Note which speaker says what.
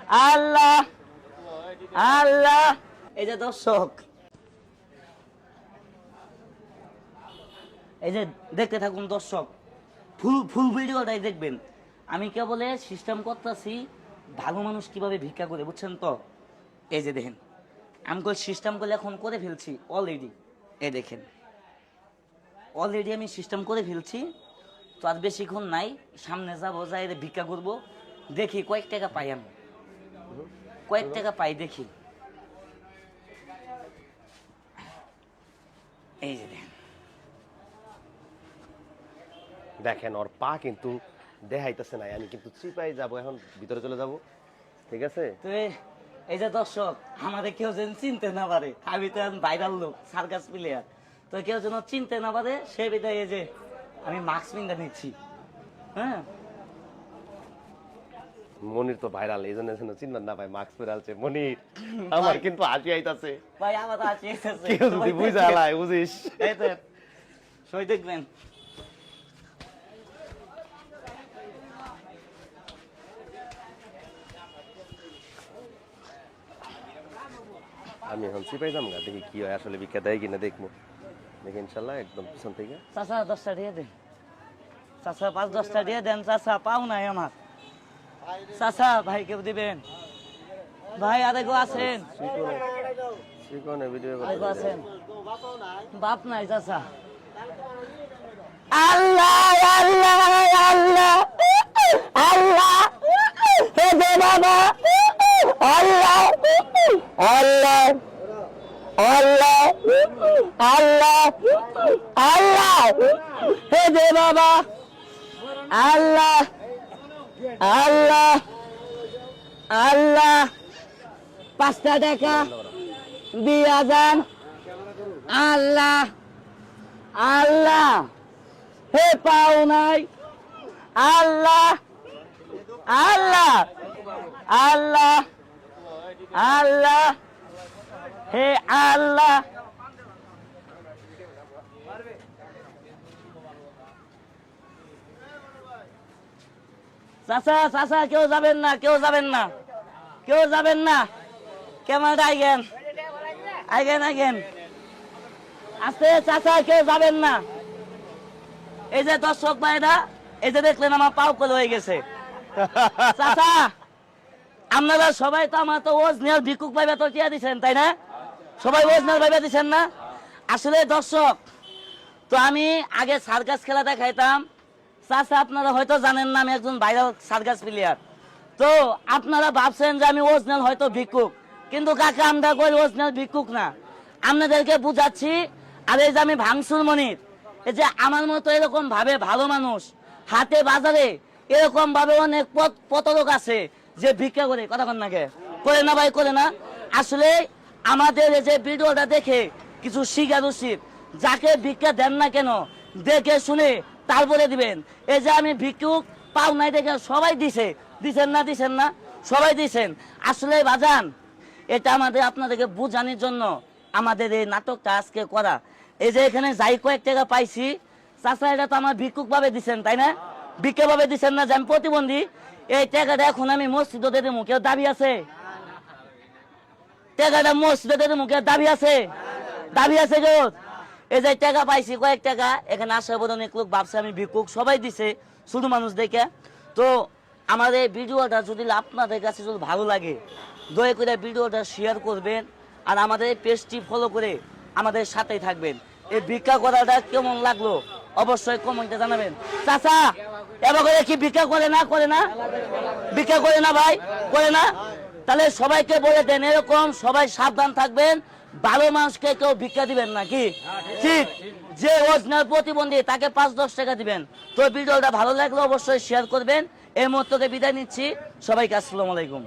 Speaker 1: আল্লাহ আল্লাহ। এই যে দর্শক, এই যে দেখতে থাকুন দর্শক, ফুল ফুল ভিডিওটাই দেখবেন। আমি কেবল সিস্টেম করতেছি ভালো মানুষ কিভাবে ভিক্ষা করে, বুঝছেন তো? এই যে দেখেন, আমি সিস্টেম করে এখন করে ফেলছি অলরেডি। এই দেখেন, অলরেডি আমি সিস্টেম করে ফেলছি। তো আর বেশিক্ষণ নাই, সামনে যাবো, যাই ভিক্ষা করবো, দেখি কয়েক টাকা পাই, আমি কয়েক টাকা পাই দেখি। এই যে দেখেন,
Speaker 2: দেখেন ওর পা কিন্তু দেখাইতেছে না, আমি কিন্তু চিপাই যাব, এখন ভিতরে চলে যাব, ঠিক আছে?
Speaker 1: তো এই যে দর্শক, আমাদের কেউ যেন চিনতে না পারে, আমি তো ভাইরাল লোক, সার্কাস প্লেয়ার, তো কেউ যেন চিনতে না পারে সে বিধায় এই যে আমি মাস্ক পিন্ধে নিচ্ছি। হ্যাঁ,
Speaker 2: মনির তো ভাইরাল, এই জন্য চিনবেন না ভাই, মাস্ক পরে আলছে মনির। আমার কিন্তু হাসি আইতাছে
Speaker 1: ভাই, আমার তো আছে
Speaker 2: কেউ যদি বুঝালাই বুঝিস।
Speaker 1: এই তো সই দেখবেন।
Speaker 2: আমি এখন চিপাই যাম গা, দেখি কি হয়, আসলে ভিক্ষা দেয় কিনা দেখবো, দেখি ইনশাল্লাহ একদম পিছন থেকে।
Speaker 1: চাচা 10টা দিয়ে দেন, চাচা 5-10টা দিয়ে দেন, চাচা পাও নাই আমার। চাচা ভাই কেউ দিবেন ভাই, আরেকও আছেন,
Speaker 2: ভিডিও
Speaker 1: আরেকও আছেন, বাপ নাই চাচা। আল্লাহ আল্লাহ আল্লাহ আল্লাহ, হে দে বাবা, আল্লাহ আল্লাহ আল্লাহ আল্লাহ আল্লাহ, হে দে বাবা, আল্লাহ আল্লাহ আল্লাহ। 5টা টাকা দিয়া যান, আল্লাহ আল্লাহ, হে পাও নাই, আল্লাহ আল্লাহ আল্লাহ আল্লাহ, হে আল্লাহ। চাচা চাচা, কেউ যাবেন না, কেউ যাবেন না, কেউ যাবেন না, কেমন আইগেন আইগেন আইগেন, আস্তে চাচা, কেউ যাবেন না। এই যে দর্শক ভাইরা, এই যে দেখলেন আমার পাও কল হয়ে গেছে। চাচা, আপনারা সবাই তো আমার তো ওজনের ভিক্ষুক ভাইবা তো টিয়া দিচ্ছেন, তাই না? সবাই ওজনের ভাইবা দিচ্ছেন না? আসলে দর্শক, তো আমি আগে সার্কাস খেলা দেখাইতাম। চাচা, আপনারা হয়তো জানেন না আমি একজন ভাইরাল সার্কাস প্লেয়ার। তো আপনারা ভাবছেন যে আমি ওজনের হয়তো ভিক্ষুক, কিন্তু কাকা আমরা কই ওজনের ভিক্ষুক না, আপনাদেরকে বুঝাচ্ছি। আর এই যে আমি ভাঙচুর মনির, এই যে আমার মতো এরকম ভাবে ভালো মানুষ হাতে বাজারে এরকম ভাবে অনেক পথলোক আছে যে ভিক্ষা করে, কথা কন নাকি করে না ভাই, করে না? আসলে আমাদের এই যে ভিডিওটা দেখে কিছু শিখা উচিত, যাকে ভিক্ষা দেন না কেন দেখে শুনে তারপরে দিবেন। এই যে আমি ভিক্ষুক পাও নাই দেখে সবাই দিছে, দিছেন না? দিছেন না? সবাই দিছেন। আসলে বাজান, এটা আমাদের আপনাদেরকে বোঝানোর জন্য আমাদের এই নাটকটা আজকে করা। এই যে এখানে যাই কয়েক টাকা পাইছি, চাচা এটা তো আমার ভিক্ষুক ভাবে দিচ্ছেন, তাই না? ভিক্ষা ভাবে দিচ্ছেন না যে আমি প্রতিবন্ধী। এই টাকাটা এখন আমি মসজিদে দিয়ে দেবো, কেউ দাবি আছে? টাকাটা মসজিদে দিয়ে দেবো, কেউ দাবি আছে? দাবি আছে কেউ? এই যে টাকা পাইছি কয়েক টাকা, এখানে আসার পর অনেক লোক ভাবছে আমি ভিক্ষুক, সবাই দিছে, শুধু মানুষ দেখে। তো আমার এই ভিডিওটা যদি আপনাদের কাছে যদি ভালো লাগে, দয়া করে ভিডিওটা শেয়ার করবেন, আর আমাদের এই পেজটি ফলো করে আমাদের সাথেই থাকবেন। এই ভিক্ষা করাটা কেমন লাগলো অবশ্যই কমেন্টে জানাবেন। চাচা, এবার করে কি ভিক্ষা করে না? করে না? ভিক্ষা করে না ভাই? করে না? তাহলে সবাইকে বলে দেন এরকম, সবাই সাবধান থাকবেন, ভালো মানুষকে কেউ ভিক্ষা দিবেন না, কি ঠিক? যে অরিজিনাল প্রতিবন্ধী তাকে 5-10 টাকা দিবেন। তো ভিডিওটা ভালো লাগলে অবশ্যই শেয়ার করবেন। এই মুহূর্তে বিদায় নিচ্ছি, সবাইকে আসসালামু আলাইকুম।